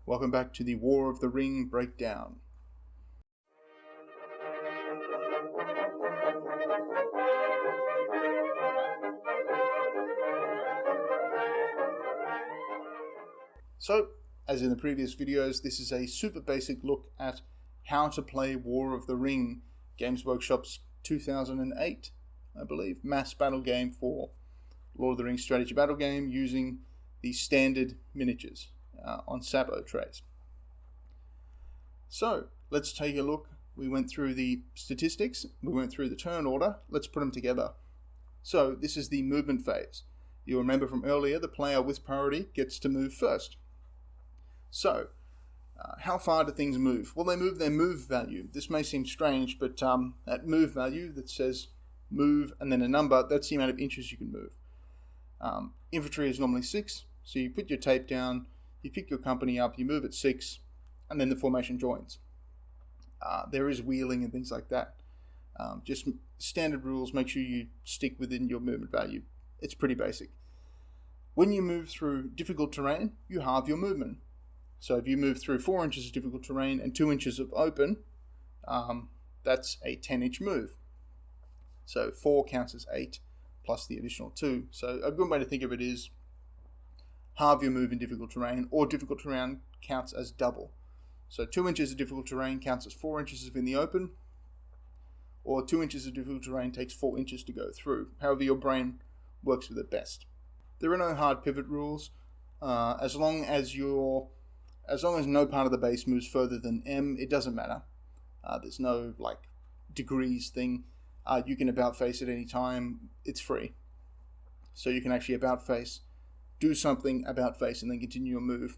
Welcome back to the War of the Ring breakdown. So, as in the previous videos, this is a super basic look at how to play War of the Ring, Games Workshop's 2008, I believe, mass battle game for Lord of the Rings strategy battle game using the standard miniatures on Sabo trays. So, let's take a look. We went through the statistics, we went through the turn order, let's put them together. So, this is the movement phase. You'll remember from earlier, the player with priority gets to move first. So, how far do things move? Well, they move their move value. This may seem strange, but that move value that says move and then a number, that's the amount of inches you can move. Infantry is normally 6, so you put your tape down, you pick your company up, you move at 6, and then the formation joins. There is wheeling and things like that. Just standard rules, make sure you stick within your movement value. It's pretty basic. When you move through difficult terrain, you halve your movement. So if you move through 4 inches of difficult terrain and 2 inches of open, that's a 10-inch move. So 4 counts as 8 plus the additional 2. So a good way to think of it is halve your move in difficult terrain, or difficult terrain counts as double. So 2 inches of difficult terrain counts as 4 inches in the open, or 2 inches of difficult terrain takes 4 inches to go through. However your brain works with it best. There are no hard pivot rules. As long as no part of the base moves further than M, it doesn't matter. There's no degrees thing. You can about face at any time. It's free. So you can actually about face, do something, about face, and then continue your move.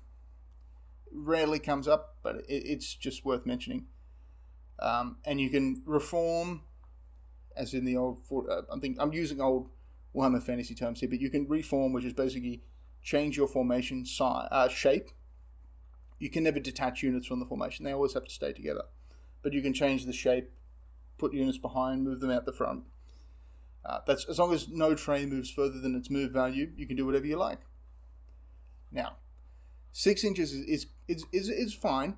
Rarely comes up, but it's just worth mentioning. And you can reform, as in the old, I think I'm using old Warhammer Fantasy terms here, but you can reform, which is basically change your formation shape. You can never detach units from the formation. They always have to stay together. But you can change the shape, put units behind, move them out the front. That's as long as no tray moves further than its move value, you can do whatever you like. Now, 6 inches is fine.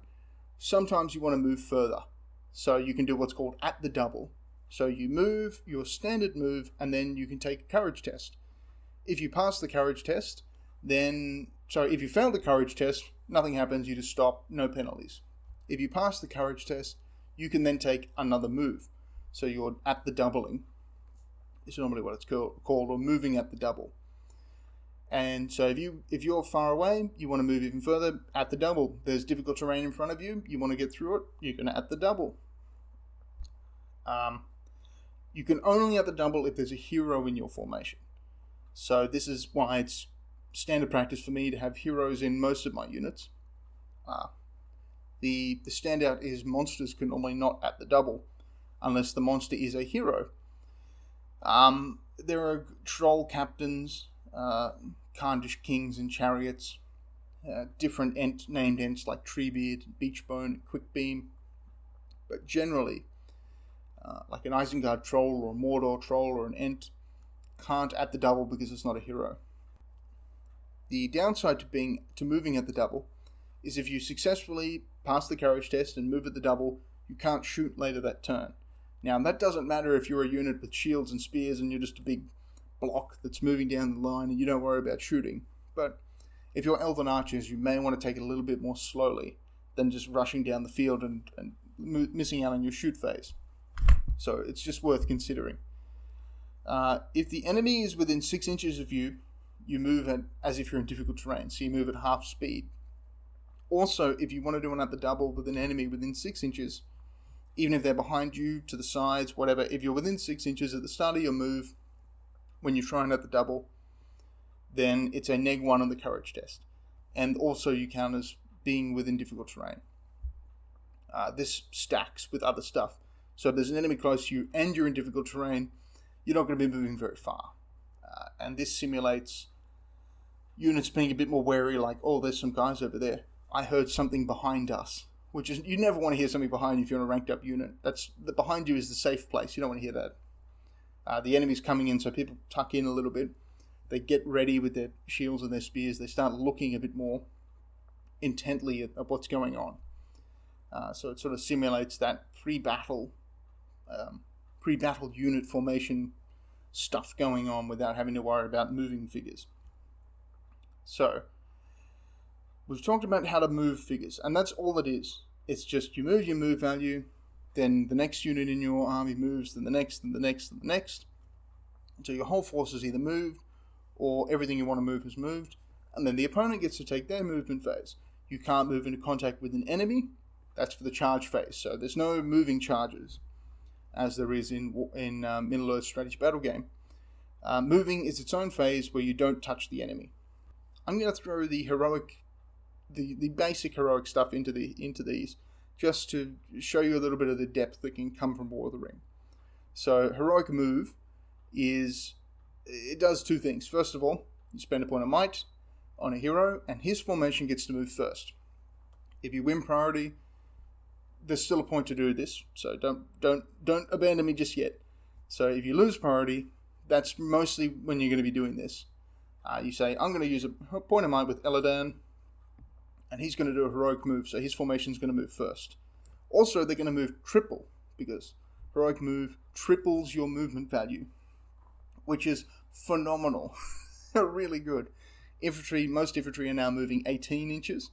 Sometimes you want to move further. So you can do what's called at the double. So you move your standard move, and then you can take a courage test. If you pass the courage test, if you fail the courage test, nothing happens, you just stop, no penalties. If you pass the courage test, you can then take another move. So you're at the doubling. It's normally what it's called, or moving at the double. And so if you're far away, you want to move even further, at the double. There's difficult terrain in front of you, you want to get through it, you can at the double. You can only at the double if there's a hero in your formation. So this is why it's standard practice for me to have heroes in most of my units. The standout is monsters can normally not at the double unless the monster is a hero. There are troll captains, Khandish kings and chariots, different named ents like Treebeard, Beachbone, Quickbeam, but generally, like an Isengard troll or a Mordor troll or an ent, can't at the double because it's not a hero. The downside to moving at the double is if you successfully pass the courage test and move at the double, you can't shoot later that turn. Now that doesn't matter if you're a unit with shields and spears and you're just a big block that's moving down the line and you don't worry about shooting. But if you're elven archers, you may want to take it a little bit more slowly than just rushing down the field and missing out on your shoot phase. So it's just worth considering. If the enemy is within 6 inches of you, you move as if you're in difficult terrain, so you move at half speed. Also, if you want to do an at the double with an enemy within 6 inches, even if they're behind you, to the sides, whatever, if you're within 6 inches at the start of your move, when you try and at the double, then it's a -1 on the courage test. And also you count as being within difficult terrain. This stacks with other stuff. So if there's an enemy close to you and you're in difficult terrain, you're not going to be moving very far. And this simulates units being a bit more wary, like, oh, there's some guys over there. I heard something behind us. Which is, you never want to hear something behind you if you're in a ranked up unit. Behind you is the safe place. You don't want to hear that. The enemy's coming in, so people tuck in a little bit. They get ready with their shields and their spears. They start looking a bit more. intently at what's going on. So it sort of simulates that pre-battle unit formation stuff going on without having to worry about moving figures. So we've talked about how to move figures, and that's all it is. It's just you move your move value, then the next unit in your army moves, then the next, and the next, and the next. So your whole force is either moved, or everything you want to move is moved, and then the opponent gets to take their movement phase. You can't move into contact with an enemy. That's for the charge phase. So there's no moving charges, as there is in Middle-earth strategy battle game. Moving is its own phase where you don't touch the enemy. I'm going to throw the basic heroic stuff into these, just to show you a little bit of the depth that can come from War of the Ring. So heroic move it does two things. First of all, you spend a point of might on a hero, and his formation gets to move first. If you win priority, there's still a point to do this, so don't abandon me just yet. So if you lose priority, that's mostly when you're going to be doing this. You say, I'm going to use a point of might with Eladan, and he's going to do a heroic move, so his formation is going to move first. Also, they're going to move triple, because heroic move triples your movement value, which is phenomenal. Really good. Most infantry are now moving 18 inches.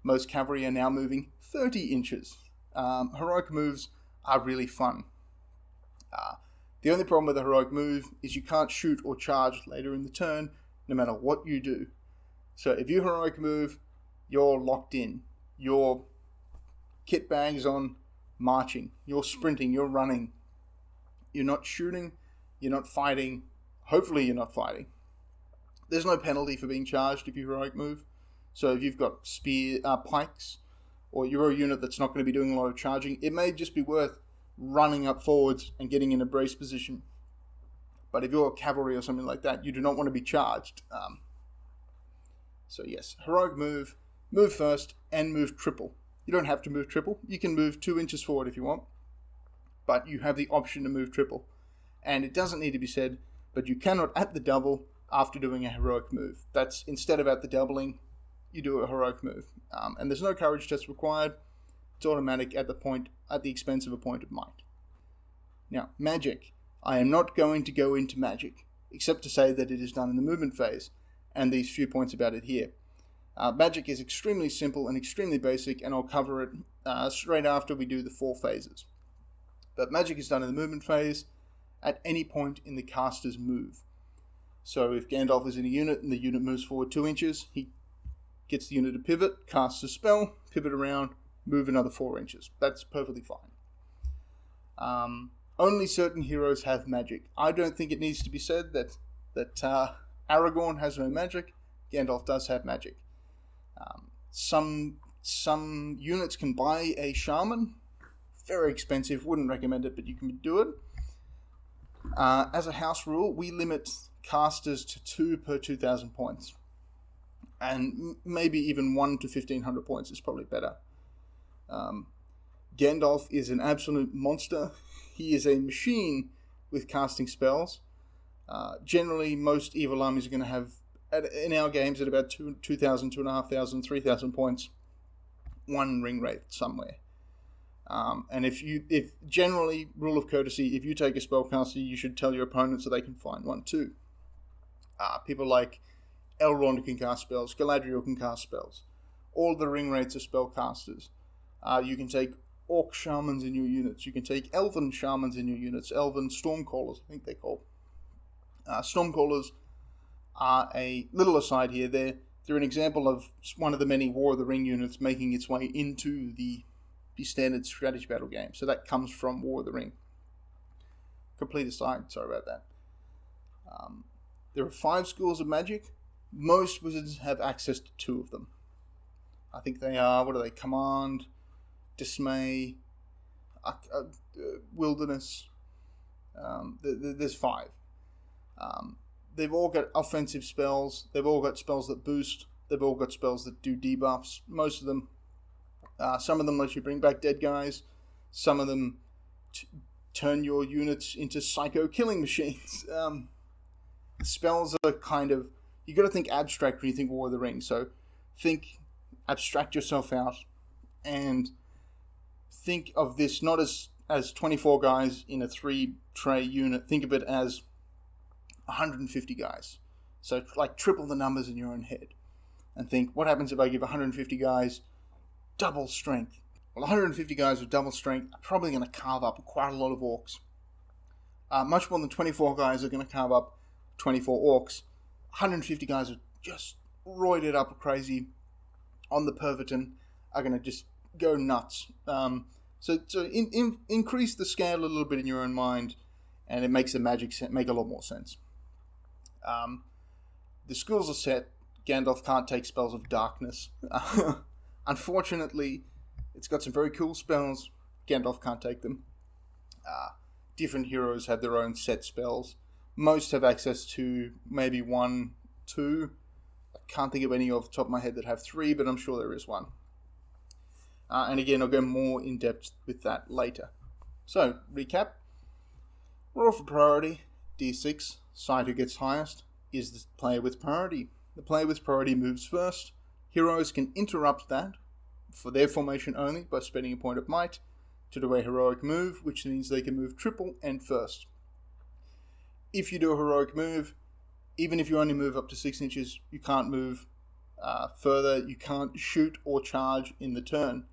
Most cavalry are now moving 30 inches. Heroic moves are really fun. The only problem with a heroic move is you can't shoot or charge later in the turn, no matter what you do. So if you heroic move, you're locked in. Your kit bag's on, marching. You're sprinting, you're running. You're not shooting, you're not fighting. Hopefully you're not fighting. There's no penalty for being charged if you heroic move. So if you've got pikes, or you're a unit that's not going to be doing a lot of charging, it may just be worth running up forwards and getting in a brace position. But if you're cavalry or something like that, you do not want to be charged. So yes, heroic move first, and move triple. You don't have to move triple. You can move 2 inches forward if you want, but you have the option to move triple. And it doesn't need to be said, but you cannot at the double after doing a heroic move. That's instead of at the doubling, you do a heroic move. And there's no courage test required. It's automatic at the expense of a point of might. Now, magic. I am not going to go into magic, except to say that it is done in the movement phase, and these few points about it here. Magic is extremely simple and extremely basic, and I'll cover it straight after we do the 4 phases. But magic is done in the movement phase at any point in the caster's move. So if Gandalf is in a unit and the unit moves forward 2 inches, he gets the unit to pivot, casts a spell, pivot around, move another 4 inches. That's perfectly fine. Only certain heroes have magic. I don't think it needs to be said that Aragorn has no magic. Gandalf does have magic. Some units can buy a shaman. Very expensive, wouldn't recommend it, but you can do it. As a house rule, we limit casters to 2 per 2,000 points. And maybe even 1 to 1,500 points is probably better. Gandalf is an absolute monster. He is a machine with casting spells. Generally, most evil armies are going to have, in our games, at about 2,000, 2,500, 3,000 points, 1 ring wraith somewhere. And if generally, rule of courtesy, if you take a spellcaster, you should tell your opponent so they can find one too. People like Elrond can cast spells, Galadriel can cast spells. All the ring wraiths are spellcasters. You can take orc shamans in your units. You can take elven shamans in your units. Elven stormcallers, I think they're called. Stormcallers are a little aside here. They're an example of one of the many War of the Ring units making its way into the standard strategy battle game. So that comes from War of the Ring. Complete aside, sorry about that. There are 5 schools of magic. Most wizards have access to 2 of them. I think they are, Command, Dismay, Wilderness. There's 5. They've all got offensive spells. They've all got spells that boost. They've all got spells that do debuffs. Most of them. Some of them let you bring back dead guys. Some of them turn your units into psycho killing machines. Spells are kind of... You got to think abstract when you think War of the Ring. So think abstract yourself out and think of this not as 24 guys in a 3-tray unit. Think of it as 150 guys. So like triple the numbers in your own head. And think, what happens if I give 150 guys double strength? Well, 150 guys with double strength are probably going to carve up quite a lot of orcs. Much more than 24 guys are going to carve up 24 orcs. 150 guys are just roided up crazy on the Pervitin are going to just go nuts. So increase the scale a little bit in your own mind, and it makes the magic make a lot more sense. The skills are set. Gandalf can't take spells of darkness. Unfortunately, it's got some very cool spells. Gandalf can't take them. Different heroes have their own set spells. Most have access to maybe 1, 2. I can't think of any off the top of my head that have 3, but I'm sure there is one. And again, I'll go more in depth with that later. So, recap. Roll for priority. D6. Side who gets highest is the player with priority. The player with priority moves first. Heroes can interrupt that for their formation only by spending a point of might to do a heroic move, which means they can move triple and first. If you do a heroic move, even if you only move up to 6 inches, you can't move further. You can't shoot or charge in the turn.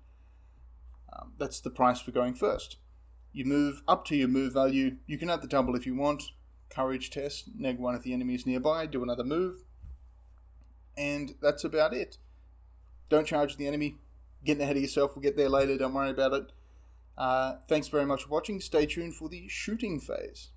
That's the price for going first. You move up to your move value. You can add the double if you want. Courage test, neg 1 if the enemy is nearby, do another move. And that's about it. Don't charge the enemy. Getting ahead of yourself. We'll get there later. Don't worry about it. Thanks very much for watching. Stay tuned for the shooting phase.